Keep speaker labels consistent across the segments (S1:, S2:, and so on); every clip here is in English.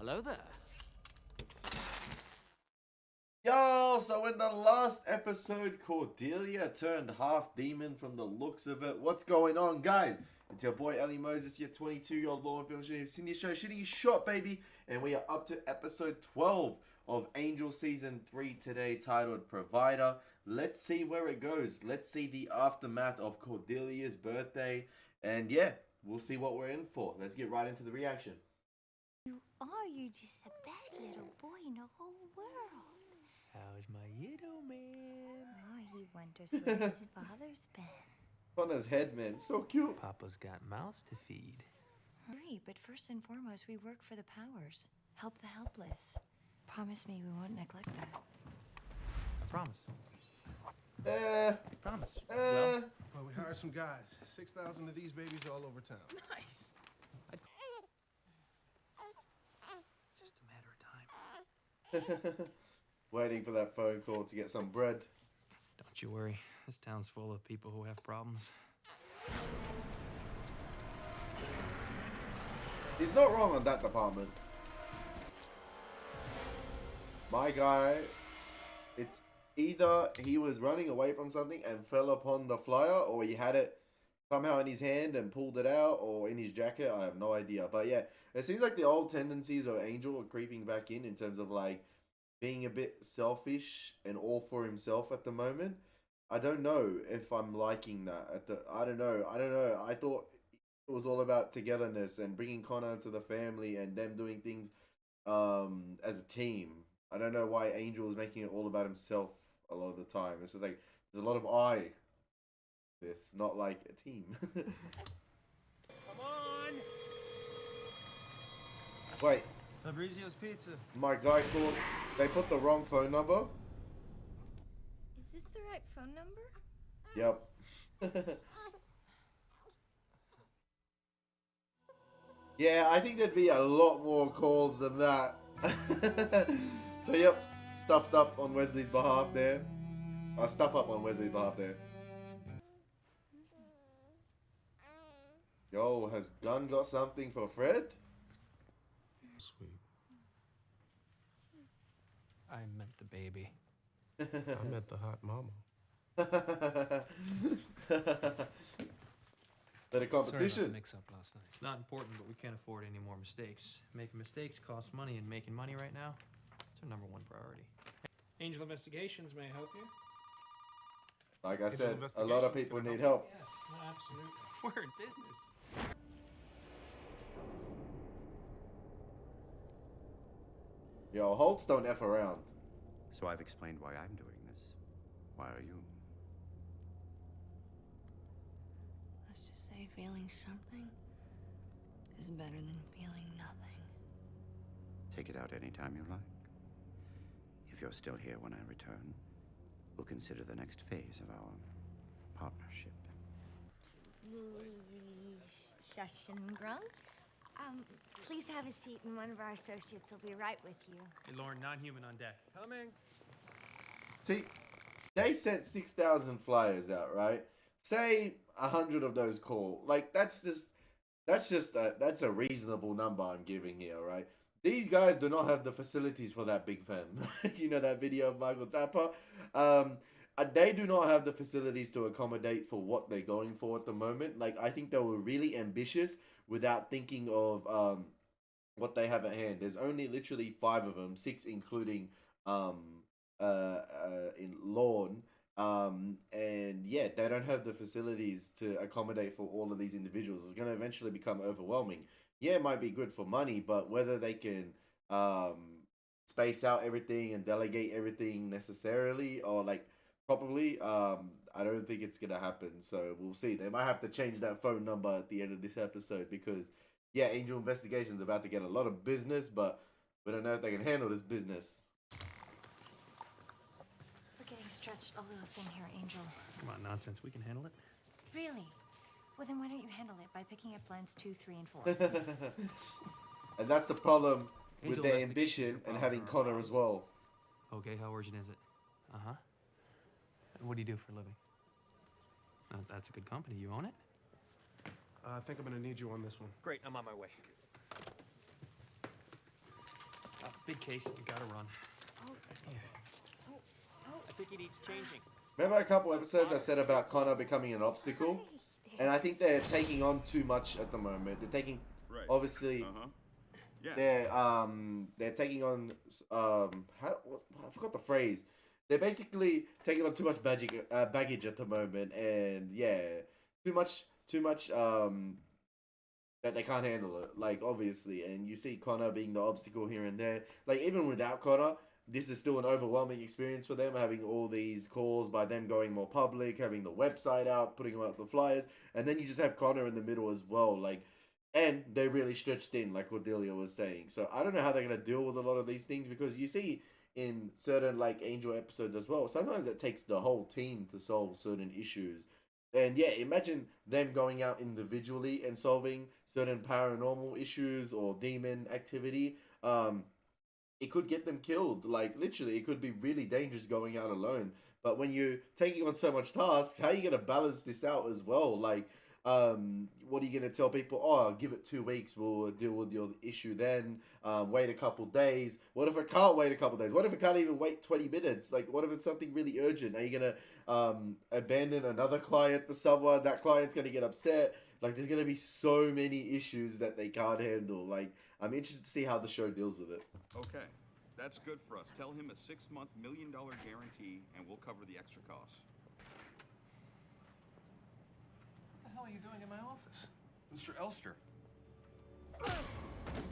S1: Hello there.
S2: Yo, so in the last episode, Cordelia turned half demon from the looks of it. What's going on, guys? It's your boy Elie Moses, your 22-year-old law and film shooting. You've seen this show, Shooting Is Shot, baby. And we are up to episode 12 of Angel Season 3 today, titled Provider. Let's see where it goes. Let's see the aftermath of Cordelia's birthday. And yeah, we'll see what we're in for. Let's get right into the reaction.
S3: You're just the best little boy in the whole world.
S1: How's my little man?
S3: Oh, he wonders where his father's been.
S2: On his head, man. So cute.
S1: Papa's got mouths to feed.
S3: Hurry, but first and foremost, we work for the powers. Help the helpless. Promise me we won't neglect that.
S1: I promise. Promise.
S4: Well, we hired some guys. 6,000 of these babies all over town.
S1: Nice. Just a matter of time.
S2: Waiting for that phone call to get some bread.
S1: Don't you worry. This town's full of people who have problems.
S2: He's not wrong on that department. My guy, it's either he was running away from something and fell upon the flyer, or he had it somehow in his hand and pulled it out, or in his jacket. I have no idea. But yeah, it seems like the old tendencies of Angel are creeping back in terms of like being a bit selfish and all for himself at the moment. I don't know if I'm liking that. I don't know. I thought it was all about togetherness and bringing Connor into the family and them doing things as a team. I don't know why Angel is making it all about himself a lot of the time. It's just like there's a lot of this, not like a team.
S1: Come on!
S2: Wait,
S4: Fabrizio's Pizza.
S2: my guy called. They put the wrong phone number.
S3: Is this the right phone number?
S2: Yep. Yeah, I think there'd be a lot more calls than that. So, yep, stuffed up on Wesley's behalf there. Stuff up on Wesley's behalf there. Yo, has Gunn got something for Fred?
S4: Sweet.
S1: I meant the baby.
S4: I met the hot mama.
S2: Better competition.
S1: Sorry about the mix-up last night. It's not important, but we can't afford any more mistakes. Making mistakes costs money, and making money right now, it's our number one priority. Angel Investigations may help you.
S2: Like I said,
S4: Angel
S2: a lot of
S4: Investigations
S2: people
S4: gonna
S2: need
S4: help.
S2: help.
S1: Yes, no, absolutely. We're in business.
S2: Yo, Holtz don't F around.
S5: So I've explained why I'm doing this. Why are you?
S3: Let's just say feeling something is better than feeling nothing.
S5: Take it out anytime you like. If you're still here when I return, we'll consider the next phase of our partnership.
S3: Shashengrung? Please have a seat, and one of our associates will be right with you.
S1: Hey, Lauren, non-human on deck. Coming.
S2: See, they sent 6,000 flyers out, right? Say 100 of those call. Like that's a reasonable number I'm giving here, right? These guys do not have the facilities for that big fan. You know that video of Michael Tapper? They do not have the facilities to accommodate for what they're going for at the moment. Like, I think they were really ambitious without thinking of what they have at hand. There's only literally 5 of them, 6 including in Lorne. And yeah, they don't have the facilities to accommodate for all of these individuals. It's going to eventually become overwhelming. Yeah, it might be good for money, but whether they can space out everything and delegate everything necessarily or like properly, I don't think it's gonna happen. So we'll see. They might have to change that phone number at the end of this episode because yeah, Angel Investigation's about to get a lot of business, but we don't know if they can handle this business.
S3: We're getting stretched a little thin here, Angel.
S1: Come on, nonsense. We can handle it.
S3: Really? Well, then why don't you handle it by picking up lines 2, 3, and 4?
S2: And that's the problem with
S1: Angel
S2: their
S1: Investigations
S2: ambition
S1: are
S2: and having
S1: problem.
S2: Connor as well.
S1: Okay, how urgent is it? Uh-huh. What do you do for a living? That's a good company. You own it?
S4: I think I'm gonna need you on this one.
S1: Great, I'm on my way. Big case, you gotta run.
S6: I think he needs changing.
S2: Remember a couple episodes I said about Connor becoming an obstacle? And I think they're taking on too much at the moment. They're taking, obviously, they're taking on, I forgot the phrase. They're basically taking on too much baggage at the moment, and yeah, too much, that they can't handle it, like, obviously, and you see Connor being the obstacle here and there. Like, even without Connor, this is still an overwhelming experience for them, having all these calls by them going more public, having the website out, putting out the flyers, and then you just have Connor in the middle as well, like, and they're really stretched in, like Cordelia was saying. So I don't know how they're going to deal with a lot of these things, because you see in certain, like, Angel episodes as well, sometimes it takes the whole team to solve certain issues. And yeah, imagine them going out individually and solving certain paranormal issues or demon activity. It could get them killed. Like, literally, it could be really dangerous going out alone. But when you're taking on so much tasks, how are you going to balance this out as well? Like, what are you going to tell people? Oh, give it 2 weeks, we'll deal with your issue then. Wait a couple days. What if I can't wait a couple days? What if I can't even wait 20 minutes? Like, what if it's something really urgent? Are you going to abandon another client for someone? That client's going to get upset. Like, there's going to be so many issues that they can't handle. Like, I'm interested to see how the show deals with it.
S7: Okay, that's good for us. Tell him a 6-month, $1 million guarantee, and we'll cover the extra costs.
S4: What the hell are you doing in my office? Mr. Elster.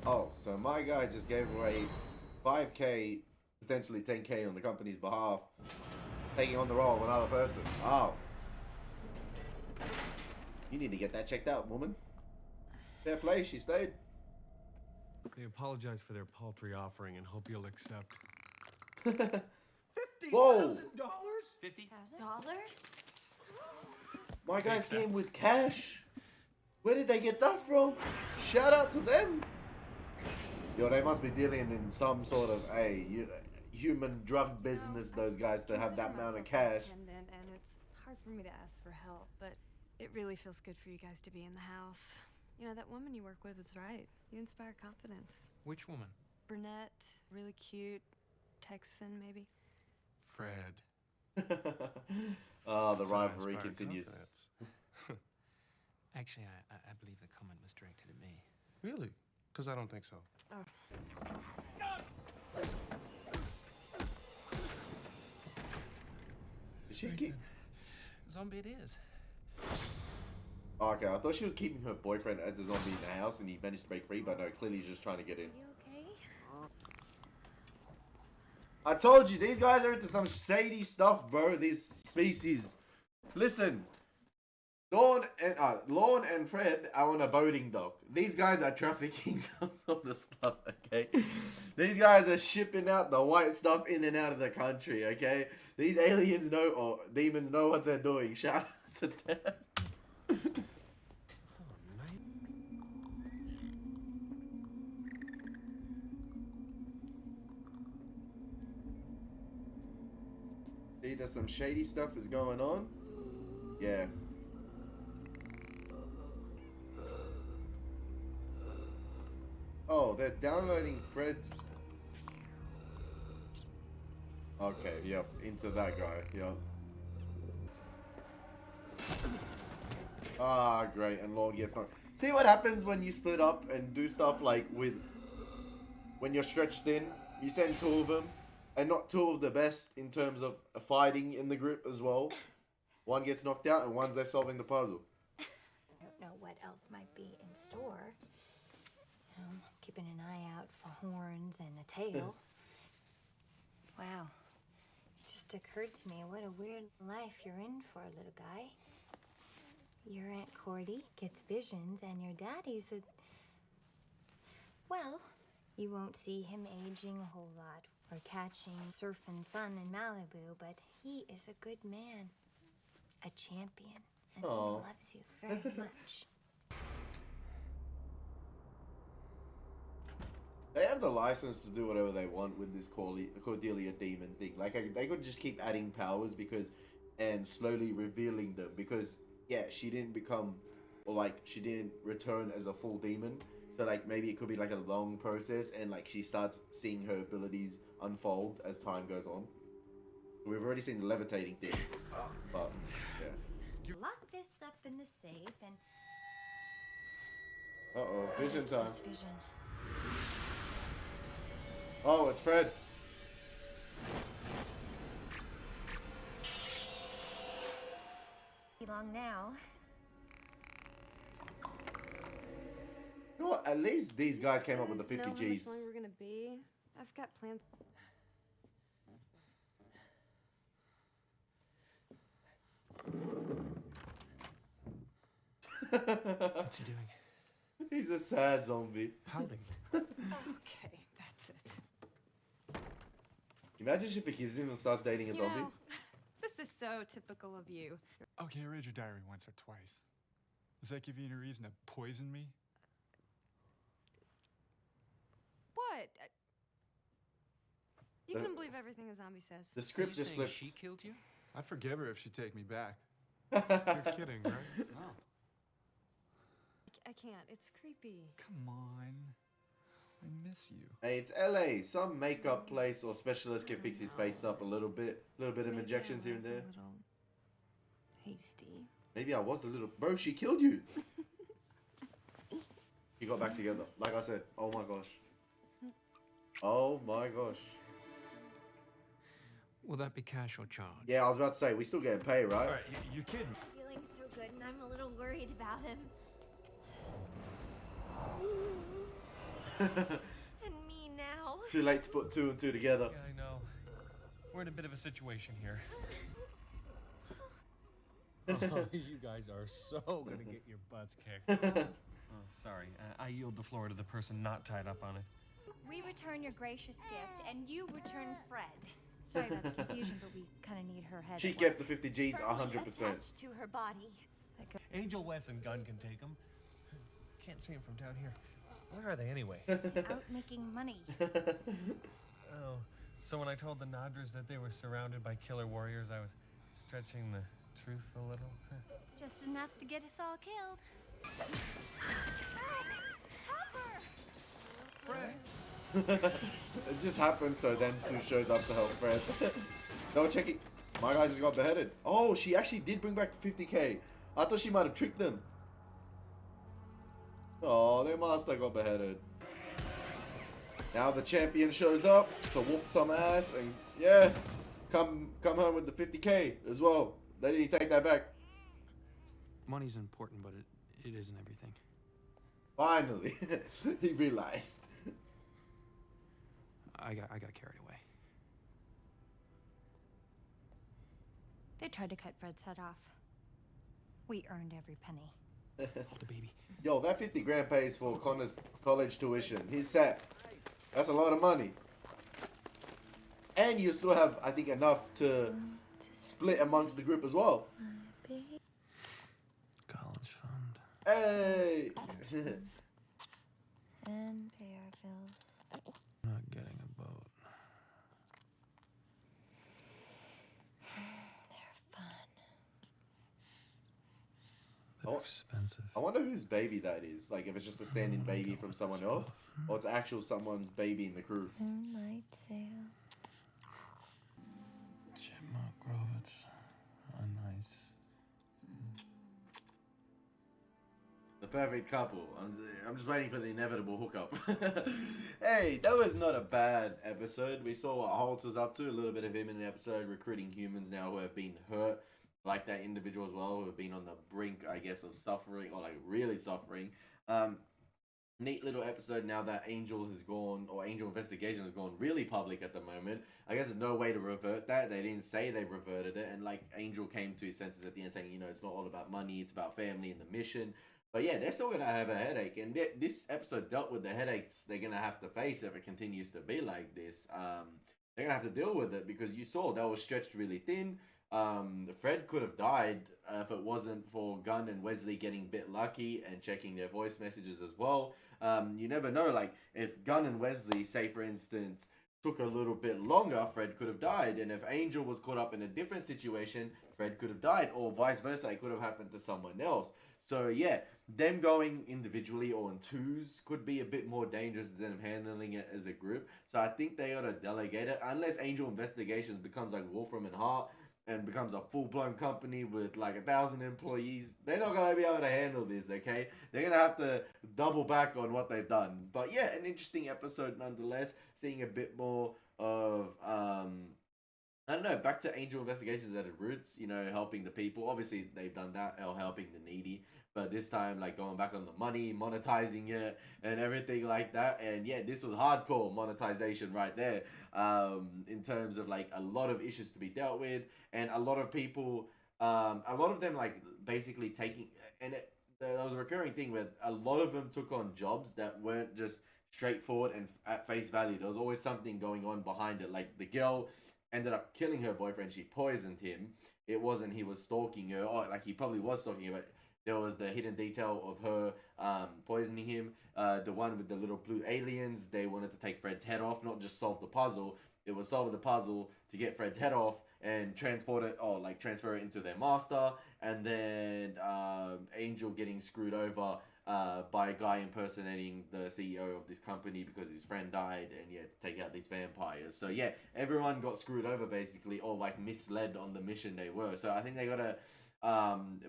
S2: Oh, so my guy just gave away 5K, potentially 10K on the company's behalf, taking on the role of another person. Oh. You need to get that checked out, woman. Fair play, she stayed.
S8: They apologize for their paltry offering and hope you'll accept.
S2: Whoa!
S3: $50,000?
S2: My guys came with cash. Where did they get that from? Shout out to them. Yo, they must be dealing in some sort of human drug business. Those guys to have that amount of cash.
S9: And it's hard for me to ask for help, but it really feels good for you guys to be in the house. You know, that woman you work with is right. You inspire confidence.
S1: Which woman?
S9: Brunette, really cute, Texan maybe.
S8: Fred.
S2: Oh, the
S8: So
S2: rivalry
S8: inspired
S2: continues.
S8: confidence.
S1: Actually, I believe the comment was directed at me.
S8: Really? Because I don't think so.
S2: Did she keep?
S1: Zombie it is.
S2: Okay, I thought she was keeping her boyfriend as a zombie in the house, and he managed to break free. But no, clearly he's just trying to get in.
S3: You okay?
S2: I told you, these guys are into some shady stuff, bro. These species. Listen, Lorne and Fred are on a boating dock. These guys are trafficking some sort of stuff, okay? These guys are shipping out the white stuff in and out of the country, okay? These aliens know, or demons know what they're doing. Shout out to them. See, there's some shady stuff is going on. Yeah. Oh, they're downloading Fred's. Okay, yep, into that guy, yep. Ah, great, and Lord gets knocked. See what happens when you split up and do stuff like with. When you're stretched in, you send 2 of them, and not 2 of the best in terms of fighting in the group as well. One gets knocked out, and one's there solving the puzzle.
S3: I don't know what else might be in store. Keeping an eye out for horns and a tail. Wow. It just occurred to me what a weird life you're in for, little guy. Your Aunt Cordy gets visions, and your daddy's a... Well, you won't see him aging a whole lot or catching surfing sun in Malibu, but he is a good man. A champion. And he loves you very much.
S2: They have the license to do whatever they want with this Cordelia demon thing. Like, they could just keep adding powers and slowly revealing them because, yeah, she didn't become, or like, she didn't return as a full demon. So like maybe it could be like a long process, and like she starts seeing her abilities unfold as time goes on. We've already seen the levitating thing, but yeah.
S3: Lock this up in the safe and...
S2: Uh-oh, vision time.
S3: Just vision.
S2: Oh, it's Fred.
S3: Long now.
S2: You know what? At least these guys came up with the 50
S9: know how
S2: G's.
S9: much longer we're gonna be? I've got plans.
S1: What's he doing?
S2: He's a sad zombie.
S1: Pouting.
S9: Okay, that's it.
S2: Imagine she forgives him and starts dating a zombie.
S9: know, this is so typical of you.
S10: Okay, I read your diary once or twice. Does that give you any reason to poison me?
S9: What? You can believe everything a zombie says.
S2: The script just flipped.
S1: She killed you?
S10: I'd forgive her if she'd take me back. You're kidding, right?
S6: No.
S9: I can't. It's creepy.
S10: Come on. I miss you.
S2: Hey, it's LA. Some makeup place or specialist can fix his face up a little bit of
S9: Maybe
S2: injections
S9: I
S2: here and
S9: was
S2: there.
S9: A little hasty.
S2: Maybe I was a little... Bro, she killed you. You got back together. Like I said, oh my gosh. Oh my gosh.
S1: Will that be cash or charge?
S2: Yeah, I was about to say, we still getting paid, right?
S8: All right, you kidding?
S3: Feeling so good, and I'm a little worried about him. And me now.
S2: Too late to put two and two together.
S8: Yeah, I know. We're in a bit of a situation here. Oh, you guys are so gonna get your butts kicked. Oh, sorry. I yield the floor to the person not tied up on it.
S3: We return your gracious gift, and you return Fred. Sorry about the confusion, but we kind of need her head.
S2: She kept the 50 G's 100%.
S3: Attached to her body.
S8: Angel, Wes, and Gunn can take them. Can't see them from down here. Where are they anyway?
S3: Out making money.
S8: Oh, so when I told the Nadras that they were surrounded by killer warriors, I was stretching the truth a little.
S3: Just enough to get us all killed. Help her!
S2: It just happened, so them two shows up to help Fred. They were checking. My guy just got beheaded. Oh, she actually did bring back 50K. I thought she might have tricked them. Oh, their master got beheaded. Now the champion shows up to whoop some ass and yeah, come home with the 50K as well. They didn't take that back.
S1: Money's important, but it isn't everything.
S2: Finally, he realized.
S1: I got carried away.
S3: They tried to cut Fred's head off. We earned every penny.
S1: Hold the baby.
S2: Yo, that 50 grand pays for Connor's college tuition. He's set. That's a lot of money. And you still have, I think, enough to split amongst the group as well.
S1: College fund.
S2: Hey!
S3: And pay our bills.
S1: Not getting a boat.
S3: They're fun.
S1: They're expensive.
S2: I wonder whose baby that is. Like, if it's just a stand-in baby from someone else, or it's actual someone's baby in the crew.
S3: Moonlight sail.
S1: Chipmunk Grovets. Oh, nice.
S2: The perfect couple. I'm just waiting for the inevitable hookup. Hey, that was not a bad episode. We saw what Holt was up to. A little bit of him in the episode, recruiting humans now who have been hurt. Like that individual as well, who have been on the brink, I guess, of suffering, or like really suffering. Neat little episode now that Angel has gone, or Angel Investigation has gone really public at the moment. I guess there's no way to revert that. They didn't say they reverted it, and like Angel came to his senses at the end saying, you know, it's not all about money, it's about family and the mission. But yeah, they're still going to have a headache, and this episode dealt with the headaches they're going to have to face if it continues to be like this. They're going to have to deal with it, because you saw that was stretched really thin. Fred could have died if it wasn't for Gunn and Wesley getting a bit lucky and checking their voice messages as well. You never know, like, if Gunn and Wesley, say for instance, took a little bit longer, Fred could have died. And if Angel was caught up in a different situation, Fred could have died, or vice versa, it could have happened to someone else. So yeah, them going individually or in twos could be a bit more dangerous than them handling it as a group. So I think they ought to delegate it, unless Angel Investigations becomes like Wolfram and Hart and becomes a full-blown company with like 1,000 employees. They're not going to be able to handle this, okay? They're going to have to double back on what they've done. But yeah, an interesting episode nonetheless, seeing a bit more of I don't know, back to Angel Investigations at its roots, you know, helping the people. Obviously, they've done that, or helping the needy. But this time, like, going back on the money, monetizing it, and everything like that. And yeah, this was hardcore monetization right there, in terms of, like, a lot of issues to be dealt with. And a lot of people, a lot of them, like, basically taking... And there was a recurring thing where a lot of them took on jobs that weren't just straightforward and at face value. There was always something going on behind it. Like, the girl ended up killing her boyfriend. She poisoned him. It wasn't he was stalking her, or like he probably was stalking her, but there was the hidden detail of her poisoning him. The one with the little blue aliens, they wanted to take Fred's head off, not just solve the puzzle. It was solve the puzzle to get Fred's head off and transport it, or like transfer it into their master. And then Angel getting screwed over by a guy impersonating the CEO of this company because his friend died, and yeah, to take out these vampires. So yeah, everyone got screwed over basically, or like misled on the mission they were. So I think they gotta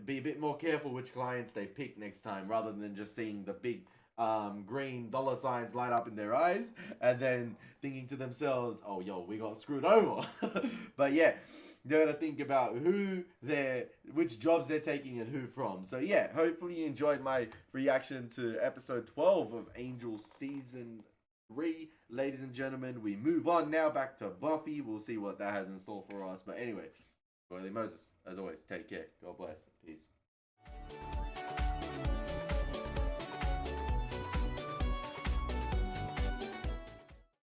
S2: be a bit more careful which clients they pick next time, rather than just seeing the big green dollar signs light up in their eyes and then thinking to themselves, oh yo, we got screwed over. But yeah, they're gonna think about which jobs they're taking and who from. So yeah, hopefully you enjoyed my reaction to episode 12 of Angel season 3. Ladies and gentlemen, we move on now back to Buffy. We'll see what that has in store for us. But anyway, Elie Moses, as always, take care. God bless. Peace.